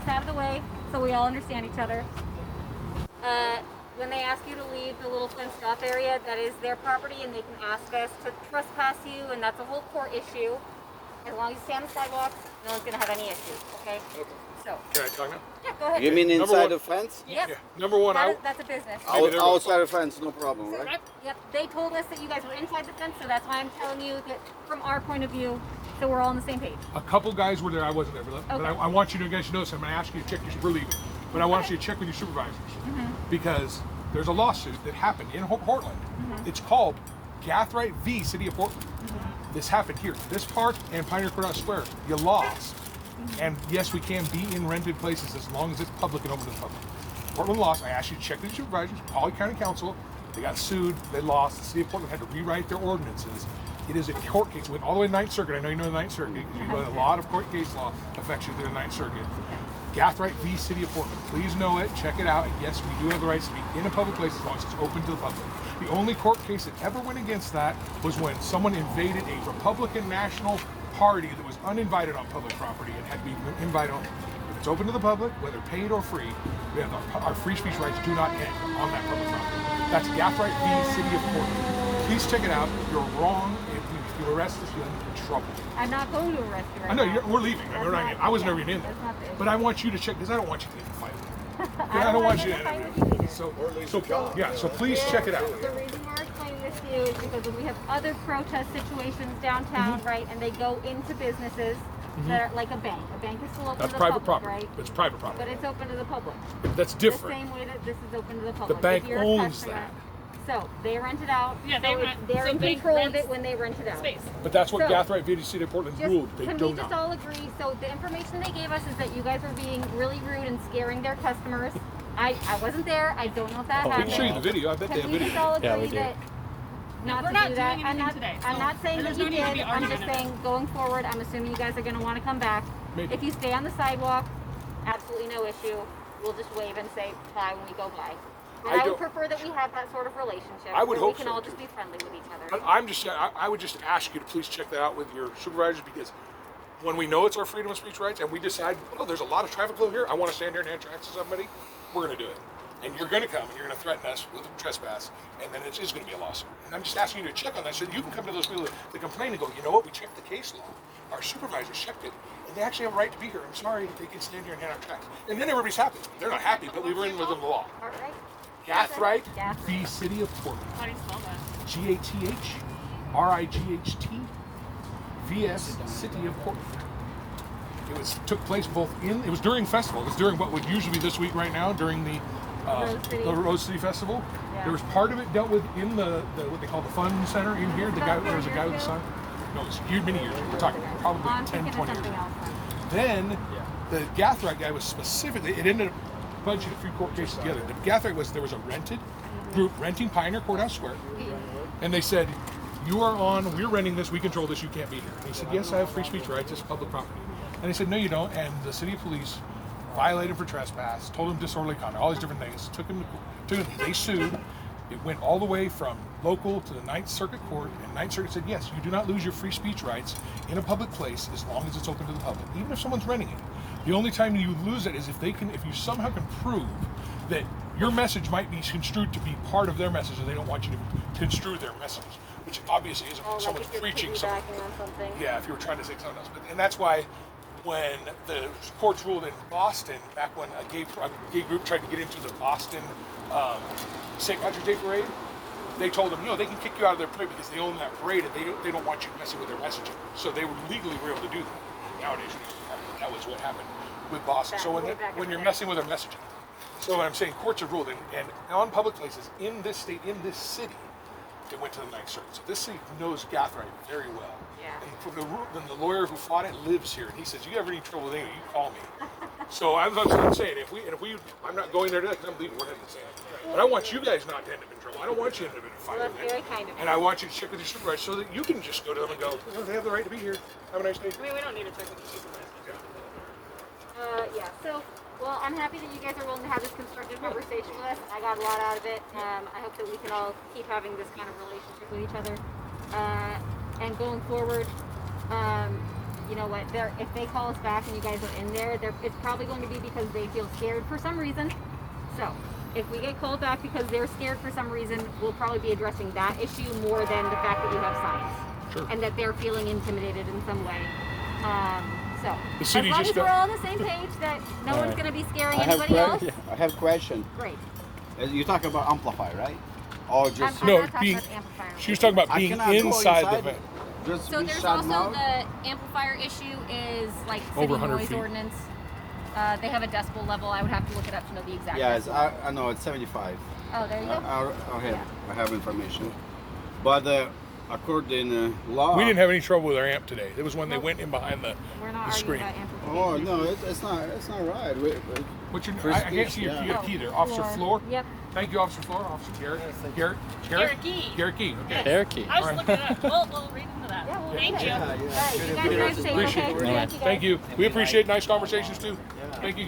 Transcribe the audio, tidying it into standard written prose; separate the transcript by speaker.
Speaker 1: out of the way so we all understand each other. When they ask you to leave the little fenced off area, that is their property, and they can ask us to trespass you, and that's a whole court issue. As long as you stay on the sidewalks, no one's going to have any issues, okay? So.
Speaker 2: Can I talk now?
Speaker 1: Yeah, go ahead.
Speaker 3: You mean inside the fence?
Speaker 1: Yep.
Speaker 2: Yeah. Number one,
Speaker 1: that's a business.
Speaker 3: Outside the fence, no problem, right?
Speaker 1: Yep. They told us that you guys were inside the fence, so that's why I'm telling you that from our point of view, so we're all on the same page.
Speaker 2: a couple guys were there. I wasn't there, but I want you to guys know. So I'm going to ask you to check your. We're leaving, but I want you to check with your supervisors because there's a lawsuit that happened in Portland. It's called Gathright v. City of Portland. This happened here, this park and Pioneer Courthouse Square. You lost. And yes, we can be in rented places as long as it's public and open to the public. Portland lost. I asked you to check with your supervisors, call your county council. They got sued. They lost. The city of Portland had to rewrite their ordinances. It is a court case. It went all the way to the Ninth Circuit. I know you know the Ninth Circuit. You know a lot of court case law affects you through the Ninth Circuit. Gathright v. City of Portland. Please know it. Check it out. And yes, we do have the rights to be in a public place as long as it's open to the public. The only court case that ever went against that was when someone invaded a Republican National Party that was uninvited on public property and had to be invited on. If it's open to the public, whether paid or free, we have our free speech rights do not end on that public property. That's Gathright v. City of Portland. Please check it out. You're wrong. If you arrest us, you're in trouble.
Speaker 1: I'm not going to arrest you right
Speaker 2: I know,
Speaker 1: now.
Speaker 2: we're leaving. I was never even in there. But I want you to check, because I don't want you to get in a fight. I don't want you to. So please check it out.
Speaker 1: The reason we're explaining this to you is because when we have other protest situations downtown, right, and they go into businesses that are like a bank. A bank is still open
Speaker 2: That's
Speaker 1: to the
Speaker 2: private
Speaker 1: public,
Speaker 2: property.
Speaker 1: right?
Speaker 2: It's private property.
Speaker 1: But it's open to the public.
Speaker 2: That's different.
Speaker 1: The same way that this is open to the public.
Speaker 2: The bank
Speaker 1: If you're a
Speaker 2: owns
Speaker 1: customer,
Speaker 2: that.
Speaker 1: So they rent it out.
Speaker 4: Yeah, they
Speaker 1: so
Speaker 4: rent.
Speaker 1: They're
Speaker 4: So
Speaker 1: in
Speaker 4: bank
Speaker 1: control of
Speaker 4: rents
Speaker 1: it when they rent it out.
Speaker 4: Space.
Speaker 2: But that's what
Speaker 1: So,
Speaker 2: Gathright v. City of Portland ruled. They
Speaker 1: Can
Speaker 2: do
Speaker 1: we just
Speaker 2: not.
Speaker 1: all agree? So the information they gave us is that you guys were being really rude and scaring their customers. I wasn't there. I don't know if that
Speaker 2: We
Speaker 1: happened.
Speaker 2: can show you the video. I bet they have
Speaker 1: Can we
Speaker 2: video.
Speaker 1: just all agree
Speaker 5: Yeah, we do.
Speaker 1: that not
Speaker 4: We're
Speaker 1: to
Speaker 4: not
Speaker 1: do that?
Speaker 4: doing
Speaker 1: I'm
Speaker 4: anything
Speaker 1: not.
Speaker 4: today,
Speaker 1: I'm
Speaker 4: so
Speaker 1: not saying that
Speaker 4: there's
Speaker 1: you
Speaker 4: no need to
Speaker 1: did.
Speaker 4: be
Speaker 1: I'm
Speaker 4: arguing
Speaker 1: just
Speaker 4: about it.
Speaker 1: saying going forward. I'm assuming you guys are going to want to come back.
Speaker 2: Maybe.
Speaker 1: If you stay on the sidewalk, absolutely no issue. We'll just wave and say bye when we go by. But I would prefer that we have that sort of relationship.
Speaker 2: I would
Speaker 1: where
Speaker 2: hope
Speaker 1: we can
Speaker 2: so,
Speaker 1: all
Speaker 2: too.
Speaker 1: just be friendly with each other.
Speaker 2: I would just ask you to please check that out with your supervisors, because when we know it's our freedom of speech rights and we decide, oh, there's a lot of traffic flow here, I want to stand here and hand tracks to somebody, we're going to do it. And you're going to come and you're going to threaten us with a trespass, and then it is going to be a lawsuit. And I'm just asking you to check on that so that you can come to those people that complain and go, you know what, we checked the case law. Our supervisors checked it, and they actually have a right to be here. I'm sorry that they can stand here and hand out tracks. And then everybody's happy. They're not happy, but we were in within the law.
Speaker 1: All right.
Speaker 2: Gathright
Speaker 1: Gathright.
Speaker 2: v. City of Portland.
Speaker 4: How do you spell that?
Speaker 2: Gathright vs. City of Portland. Took place it was during festival. It was during what would usually be this week right now, during the Rose City Festival.
Speaker 1: Yeah.
Speaker 2: There was part of it dealt with in the what they call the fun center in here. There was a guy with a sign. No, it was many years ago. We're talking probably
Speaker 1: I'm
Speaker 2: 10,
Speaker 1: thinking
Speaker 2: 20
Speaker 1: of
Speaker 2: years
Speaker 1: something
Speaker 2: ago.
Speaker 1: else.
Speaker 2: Then the Gathright guy was specifically, it ended up bunching three court cases together. The Gathright there was a rented group renting Pioneer Courthouse Square, and they said, we're renting this, we control this, you can't be here. And he said, yes, I have free speech rights, it's public property. And they said, no, you don't. And the city police violated him for trespass, told him disorderly conduct, all these different things, took him, they sued. It went all the way from local to the Ninth Circuit Court, and Ninth Circuit said, yes, you do not lose your free speech rights in a public place as long as it's open to the public, even if someone's renting it. The only time you lose it is if you somehow can prove that your message might be construed to be part of their message, and they don't want you to construe their message, which obviously isn't when someone's preaching something. Yeah, if you were trying to say something else. And that's why when the courts ruled in Boston, back when a gay group tried to get into the Boston St. Patrick's Day parade, they told them, they can kick you out of their parade because they own that parade, and they don't want you messing with their messaging. So they were legally able to do that. Nowadays, that was what happened with Boston. So when you're messing with their messaging. So what I'm saying, courts have ruled, and on public places in this state, in this city, it went to the Ninth Circuit. So this city knows Gathright very well.
Speaker 1: Yeah.
Speaker 2: And the lawyer who fought it lives here, and he says, you have any trouble with anything, you call me. So I'm saying, I'm not going there today because I'm leaving, we're heading to San Antonio. But I want you guys not to end up in trouble. I don't want you to end up in a fight.
Speaker 1: Well, that's very kind of you.
Speaker 2: And I want you to check with your supervisor so that you can just go to them and go, they have the right to be here. Have a nice day.
Speaker 4: I mean, we don't need to check with the supervisor.
Speaker 1: Yeah. So, well, I'm happy that you guys are willing to have this constructive conversation with us. I got a lot out of it. I hope that we can all keep having this kind of relationship with each other. And going forward, you know what, if they call us back and you guys are in there, it's probably going to be because they feel scared for some reason. So if we get called back because they're scared for some reason, we'll probably be addressing that issue more than the fact that you have signs.
Speaker 2: Sure.
Speaker 1: And that they're feeling intimidated in some way. So
Speaker 2: The
Speaker 1: as
Speaker 2: city
Speaker 1: long
Speaker 2: just
Speaker 1: as we're
Speaker 2: got-
Speaker 1: all on the same page that no one's going to be scaring
Speaker 3: I have
Speaker 1: anybody else,
Speaker 3: I have question.
Speaker 1: great.
Speaker 3: You talk about amplify, right? Or just
Speaker 1: I'm
Speaker 2: No,
Speaker 1: not talking
Speaker 2: being-
Speaker 1: about the amplifier.
Speaker 2: She was talking about
Speaker 3: I
Speaker 2: being
Speaker 3: cannot go
Speaker 2: inside the
Speaker 3: inside.
Speaker 2: vent.
Speaker 3: just
Speaker 1: So
Speaker 3: be
Speaker 1: there's
Speaker 3: shut
Speaker 1: also
Speaker 3: mouth?
Speaker 1: the amplifier issue is like city
Speaker 2: Over 100
Speaker 1: noise
Speaker 2: feet.
Speaker 1: ordinance. They have a decibel level. I would have to look it up to know the exact.
Speaker 3: Yes,
Speaker 1: decibel.
Speaker 3: I know it's 75.
Speaker 1: Oh, there you go.
Speaker 3: I have information. But according law.
Speaker 2: We didn't have any trouble with our amp today. It was when they
Speaker 1: Nope.
Speaker 2: went in behind the
Speaker 1: We're not arguing
Speaker 2: screen.
Speaker 1: about amplification.
Speaker 3: Oh no, it's not right.
Speaker 2: What's your?
Speaker 3: Free
Speaker 2: I can't
Speaker 3: speech,
Speaker 2: see your,
Speaker 3: yeah.
Speaker 2: your key there. Officer Floor.
Speaker 1: Yep.
Speaker 2: Thank you, Officer Floor. Officer Garrett. Garrett.
Speaker 4: Garrett Key.
Speaker 2: Garrett Key. Okay.
Speaker 5: Cherokee.
Speaker 4: I was
Speaker 2: Alright.
Speaker 4: looking it up. We'll read into that.
Speaker 1: Yeah, we'll
Speaker 4: Thank
Speaker 1: read
Speaker 4: you.
Speaker 1: it.
Speaker 3: Yeah,
Speaker 1: All right, you guys drive safe,
Speaker 2: Appreciate
Speaker 1: okay?
Speaker 2: it.
Speaker 1: Thank you, guys.
Speaker 2: Thank you. We appreciate nice conversations too. Thank you, guys.